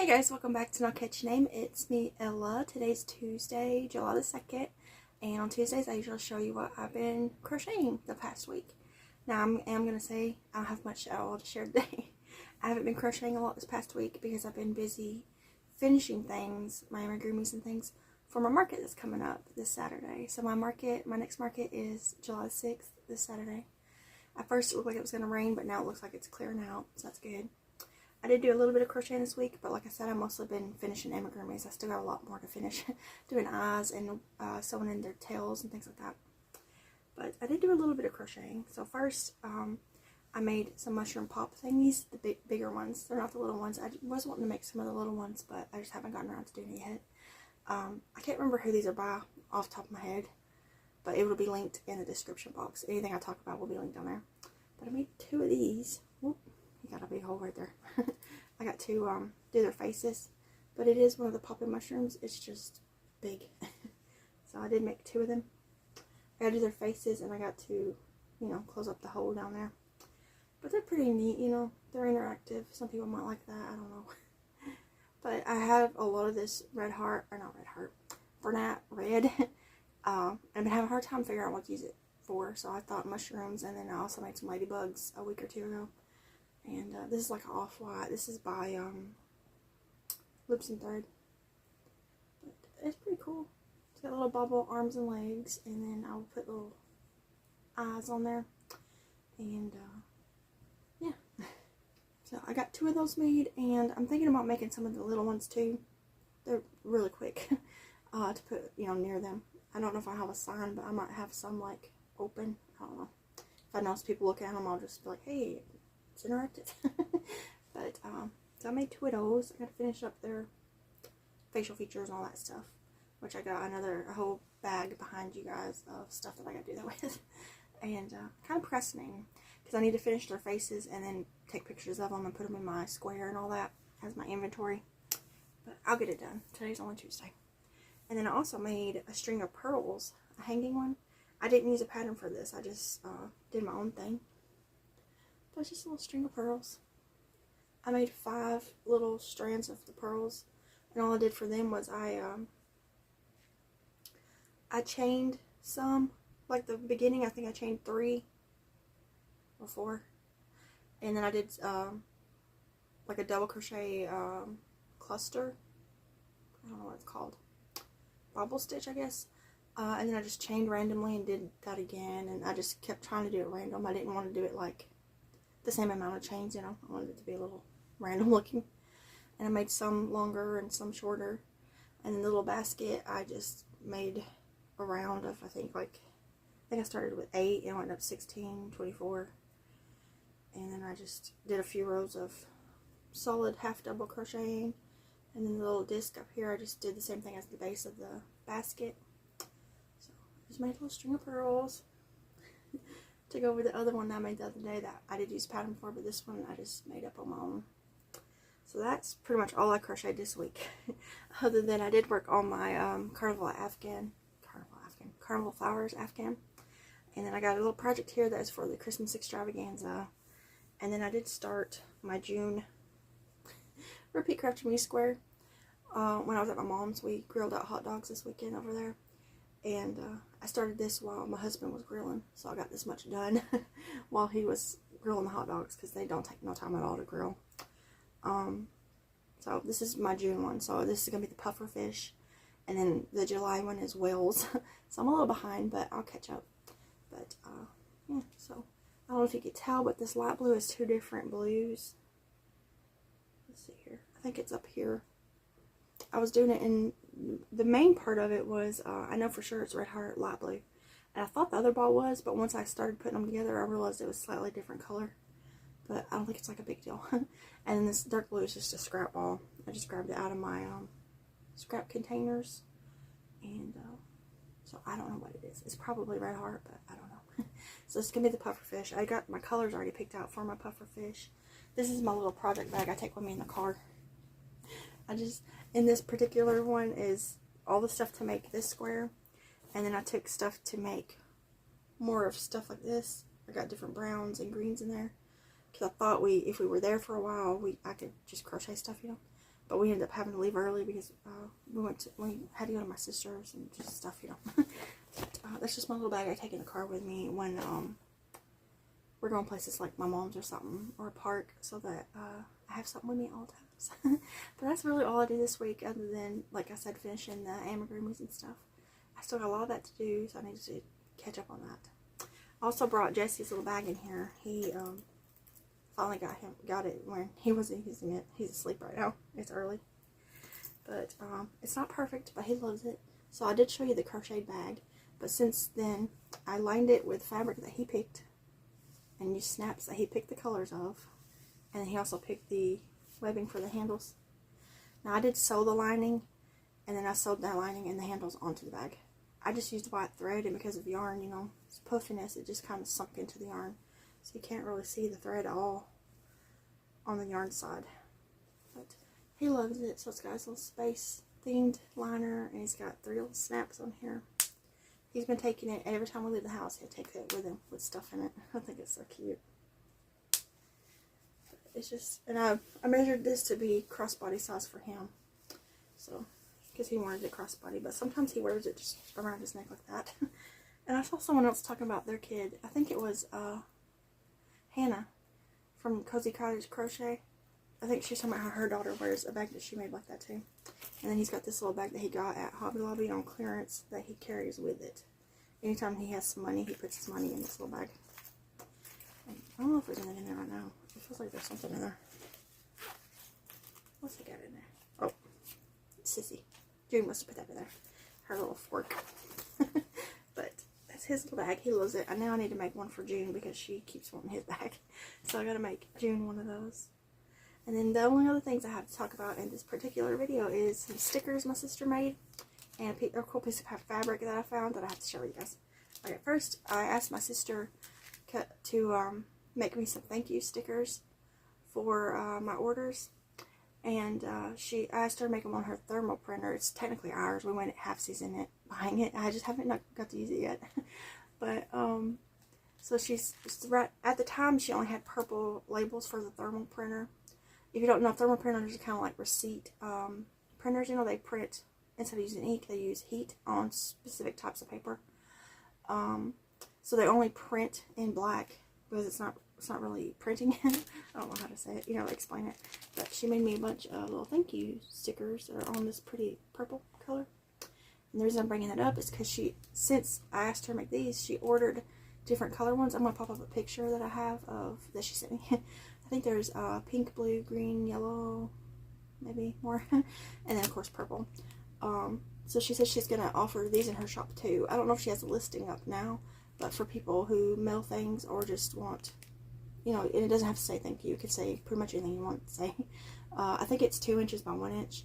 guys, welcome back to Not Catch Your Name. It's me, Ella. Today's Tuesday, July the 2nd, and on Tuesdays I usually show you what I've been crocheting the past week. Now I'm going to say I don't have much at all to share today. I haven't been crocheting a lot this past week because I've been busy finishing things, my amigurumis and things, for my market that's coming up this Saturday. So my next market is July the 6th, this Saturday. At first it looked like it was going to rain, but now it looks like it's clearing out, so that's good. I did do a little bit of crocheting this week, but like I said, I've mostly been finishing amigurumis. I still got a lot more to finish, doing eyes and sewing in their tails and things like that. But I did do a little bit of crocheting. So first, I made some mushroom pop thingies, the bigger ones. They're not the little ones. I was wanting to make some of the little ones, but I just haven't gotten around to doing it yet. I can't remember who these are by off the top of my head, but it will be linked in the description box. Anything I talk about will be linked down there. But I made two of these. Whoop. You got a big hole right there. I got to do their faces, but it is one of the popping mushrooms. It's just big. So I did make two of them. I got to do their faces, and I got to, you know, close up the hole down there. But they're pretty neat, you know. They're interactive. Some people might like that. I don't know. But I have a lot of this red heart, or not red heart, Bernat red. I've been having a hard time figuring out what to use it for, so I thought mushrooms, and then I also made some ladybugs a week or two ago. And this is like an off-white. This is by Lips and Thread. But it's pretty cool. It's got little bubble arms and legs, and then I'll put little eyes on there. And yeah. So I got two of those made, and I'm thinking about making some of the little ones too. They're really quick to put, you know, near them. I don't know if I have a sign, but I might have some like open. I don't know. If I notice people look at them, I'll just be like, hey, it's interactive. But so I made two of those. I got to finish up their facial features and all that stuff, which I got a whole bag behind you guys of stuff that I got to do that with. And kind of procrastinating because I need to finish their faces and then take pictures of them and put them in my square and all that as my inventory. But I'll get it done. Today's only Tuesday. And then I also made a string of pearls, a hanging one. I didn't use a pattern for this. I just did my own thing. But it's just a little string of pearls. I made 5 little strands of the pearls, and all I did for them was I chained some. Like the beginning, I think I chained 3 or 4, and then I did like a double crochet cluster. I don't know what it's called. Bobble stitch, I guess. And then I just chained randomly and did that again, and I just kept trying to do it random. I didn't want to do it like the same amount of chains, you know. I wanted it to be a little random looking. And I made some longer and some shorter. And then the little basket, I just made a round of, I think I started with 8 and went up 16, 24. And then I just did a few rows of solid half double crocheting. And then the little disc up here, I just did the same thing as the base of the basket. So I just made a little string of pearls. To go over the other one that I made the other day that I did use pattern for, but this one I just made up on my own. So that's pretty much all I crocheted this week. Other than I did work on my Carnival Flowers Afghan. And then I got a little project here that is for the Christmas extravaganza. And then I did start my June Repeat Craft Me Square. When I was at my mom's, we grilled out hot dogs this weekend over there. And I started this while my husband was grilling, so I got this much done while he was grilling the hot dogs, because they don't take no time at all to grill. So this is my June one, so this is going to be the puffer fish, and then the July one is whales. So I'm a little behind, but I'll catch up. But yeah, so I don't know if you could tell, but this light blue is 2 different blues. Let's see here. I think it's up here. I was doing it in the main part of it was, I know for sure it's red heart, light blue. And I thought the other ball was, but once I started putting them together, I realized it was slightly different color. But I don't think it's like a big deal. And then this dark blue is just a scrap ball. I just grabbed it out of my scrap containers. And so I don't know what it is. It's probably red heart, but I don't know. So this is going to be the puffer fish. I got my colors already picked out for my puffer fish. This is my little project bag I take with me in the car. In this particular one is all the stuff to make this square, and then I took stuff to make more of stuff like this. I got different browns and greens in there, because I thought if we were there for a while, I could just crochet stuff, you know. but we ended up having to leave early because we had to go to my sister's and just stuff, you know. But, that's just my little bag I take in the car with me when we're going places like my mom's or something, or a park, so that I have something with me all the times. But that's really all I did this week, other than, like I said, finishing the amigurumis and stuff. I still got a lot of that to do, so I need to catch up on that. I also brought Jesse's little bag in here. He finally got it when he wasn't using it. He's asleep right now. It's early. But it's not perfect, but he loves it. So I did show you the crocheted bag, but since then I lined it with fabric that he picked and used snaps that he picked the colors of, and then he also picked the webbing for the handles. Now I did sew the lining, and then I sewed that lining and the handles onto the bag. I just used white thread, and because of yarn, you know, it's puffiness, it just kind of sunk into the yarn. So you can't really see the thread at all on the yarn side. But he loves it. So it's got his little space themed liner, and he's got 3 little snaps on here. He's been taking it, and every time we leave the house, he'll take it with him with stuff in it. I think it's so cute. It's just, and I measured this to be crossbody size for him. So, because he wanted it crossbody, but sometimes he wears it just around his neck like that. And I saw someone else talking about their kid. I think it was Hannah from Cozy Cottage Crochet. I think she's talking about how her daughter wears a bag that she made like that too. And then he's got this little bag that he got at Hobby Lobby on clearance that he carries with it. Anytime he has some money, he puts his money in this little bag. And I don't know if there's anything in there right now. It feels like there's something in there. What's he got in there? Oh, Sissy. June must have put that in there. Her little fork. But that's his little bag. He loves it. And now I need to make one for June because she keeps wanting his bag. So I gotta make June one of those. And then the only other things I have to talk about in this particular video is some stickers my sister made. And a cool piece of fabric that I found that I have to show you guys. Okay, first I asked my sister to make me some thank you stickers for my orders. And I asked her to make them on her thermal printer. It's technically ours. We went at halfsies in it, buying it. I just haven't got to use it yet. But, so she's, right at the time, she only had purple labels for the thermal printer. If you don't know, thermal printers are kind of like receipt printers. You know, they print, instead of using ink, they use heat on specific types of paper. So they only print in black because it's not really printing. I don't know how to say it, you know, explain it. But she made me a bunch of little thank you stickers that are on this pretty purple color. And the reason I'm bringing that up is because since I asked her to make these, she ordered different color ones. I'm going to pop up a picture that I have that she sent me. I think there's pink, blue, green, yellow, maybe more. And then, of course, purple. So she says she's going to offer these in her shop, too. I don't know if she has a listing up now, but for people who mail things or just want, you know, and it doesn't have to say thank you. You could say pretty much anything you want to say. I think it's 2 inches by 1 inch.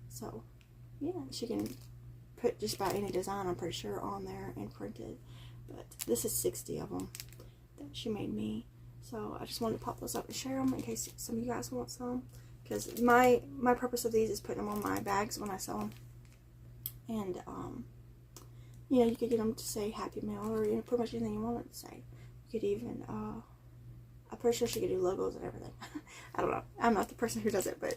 So, yeah, she can put just about any design, I'm pretty sure, on there and print it. But this is 60 of them that she made me. So I just wanted to pop those up and share them in case some of you guys want some. Because my purpose of these is putting them on my bags when I sell them. And, you know, you could get them to say Happy Mail or, you know, pretty much anything you want it to say. You could even, I'm pretty sure she could do logos and everything. I don't know. I'm not the person who does it, but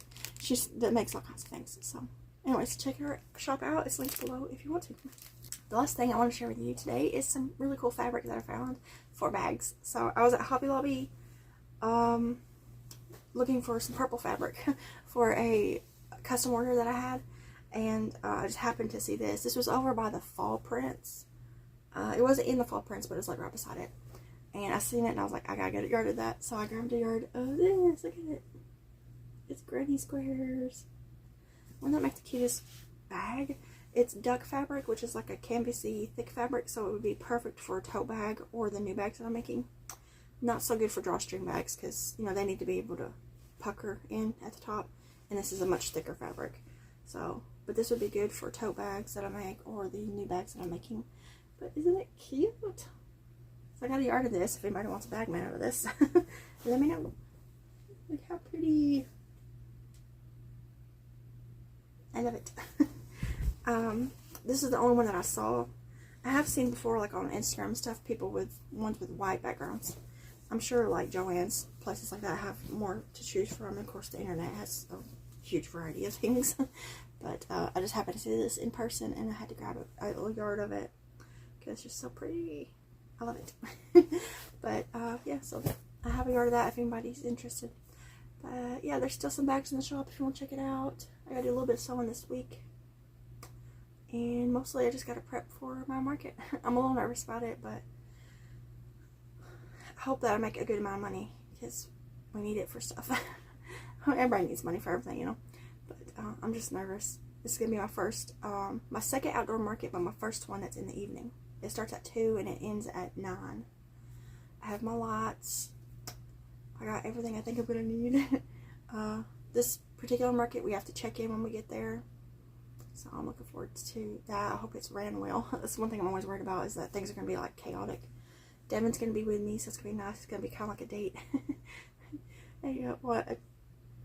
that makes all kinds of things. So, anyways, check her shop out. It's linked below if you want to. The last thing I want to share with you today is some really cool fabric that I found for bags. So I was at Hobby Lobby looking for some purple fabric for a custom order that I had, and I just happened to see this. This was over by the fall prints. It wasn't in the fall prints, but it was like right beside it. And I seen it and I was like, I gotta get a yard of that. So I grabbed a yard of this. Look at it. It's granny squares. Wouldn't that make the cutest bag? It's duck fabric, which is like a canvasy thick fabric, so it would be perfect for a tote bag or the new bags that I'm making. Not so good for drawstring bags because, you know, they need to be able to pucker in at the top, and this is a much thicker fabric. So, but this would be good for tote bags that I make or the new bags that I'm making. But isn't it cute? So I got a yard of this. If anybody wants a bag made out of this, let me know. Look how pretty. I love it. This is the only one that I saw. I have seen before, like on Instagram stuff, people with ones with white backgrounds, I'm sure like Joann's, places like that have more to choose from. Of course, the internet has a huge variety of things. But I just happened to see this in person, and I had to grab a little yard of it because it's just so pretty. I love it. But yeah, so I have a yard of that if anybody's interested. But yeah, there's still some bags in the shop if you want to check it out. I gotta do a little bit of sewing this week. And mostly I just gotta prep for my market. I'm a little nervous about it, but I hope that I make a good amount of money because we need it for stuff. Everybody needs money for everything, you know. But I'm just nervous. This is gonna be my first, my second outdoor market, but my first one that's in the evening. It starts at 2 and it ends at 9. I have my lights. I got everything I think I'm gonna need. This particular market we have to check in when we get there, so I'm looking forward to that. I hope it's ran well. That's one thing I'm always worried about, is that things are gonna be like chaotic. Devin's gonna be with me, so it's gonna be nice. It's gonna be kind of like a date. What, a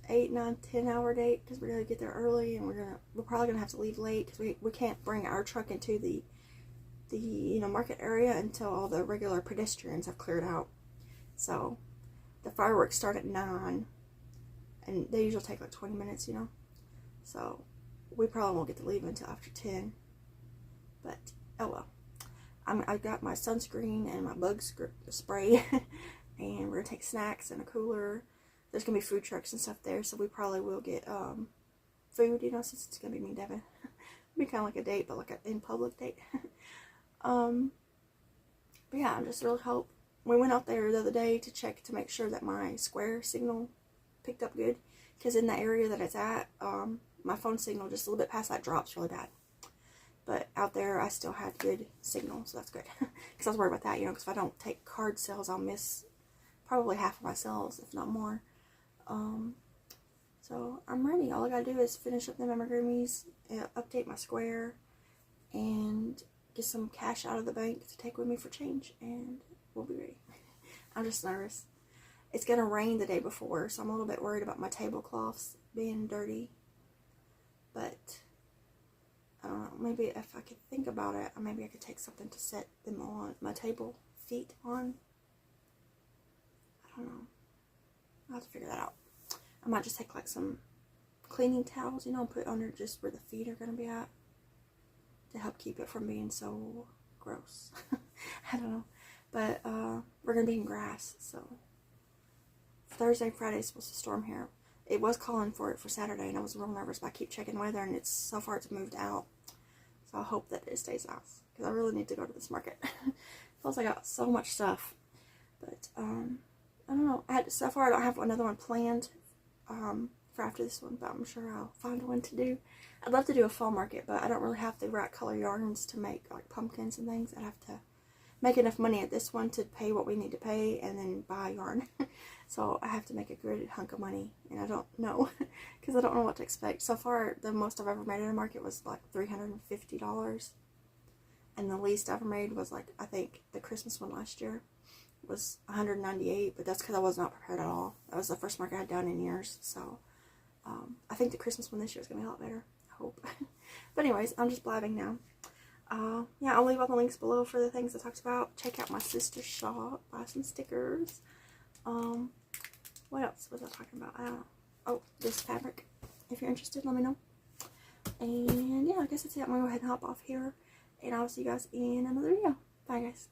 8, 9, 10 hour date, because we're gonna get there early, and we're probably gonna have to leave late because we can't bring our truck into the market area until all the regular pedestrians have cleared out. So the fireworks start at 9, and they usually take like 20 minutes, you know. So we probably won't get to leave until after 10. But oh well. I got my sunscreen and my bug spray, and we're gonna take snacks and a cooler. There's gonna be food trucks and stuff there, so we probably will get food, you know, since it's gonna be me and Devin. It'll be kind of like a date, but like an in public date. But yeah, I just really hope. We went out there the other day to check to make sure that my square signal picked up good, because in the area that it's at, my phone signal just a little bit past that drops really bad. But out there I still had good signal, so that's good. Because I was worried about that, you know, because if I don't take card sales, I'll miss probably half of my sales, if not more. So I'm ready. All I gotta do is finish up the amigurumis, update my square, and get some cash out of the bank to take with me for change, and we'll be ready. I'm just nervous. It's gonna rain the day before, so I'm a little bit worried about my tablecloths being dirty. But I don't know, maybe if I could think about it, maybe I could take something to set them on, my table feet on. I don't know. I'll have to figure that out. I might just take like some cleaning towels, you know, and put under just where the feet are gonna be at, to help keep it from being so gross. I don't know. But we're gonna be in grass, so Thursday, Friday is supposed to storm here. It was calling for it for Saturday, and I was real nervous, but I keep checking weather, and so far it's moved out. So I hope that it stays out, because I really need to go to this market. Feels like I got so much stuff. But I don't know. So far I don't have another one planned for after this one, but I'm sure I'll find one to do. I'd love to do a fall market, but I don't really have the right color yarns to make like pumpkins and things. I'd have to make enough money at this one to pay what we need to pay and then buy yarn. So I have to make a good hunk of money, and I don't know, because I don't know what to expect. So far, the most I've ever made in a market was like $350, and the least I ever made was like, I think the Christmas one last year was $198, but that's because I was not prepared at all. That was the first market I had done in years, so I think the Christmas one this year is going to be a lot better, I hope. But anyways, I'm just blabbing now. Yeah, I'll leave all the links below for the things I talked about. Check out my sister's shop, buy some stickers. What else was I talking about? I don't know. Oh, this fabric. If you're interested, let me know. And yeah, I guess that's it. I'm going to go ahead and hop off here, and I'll see you guys in another video. Bye, guys.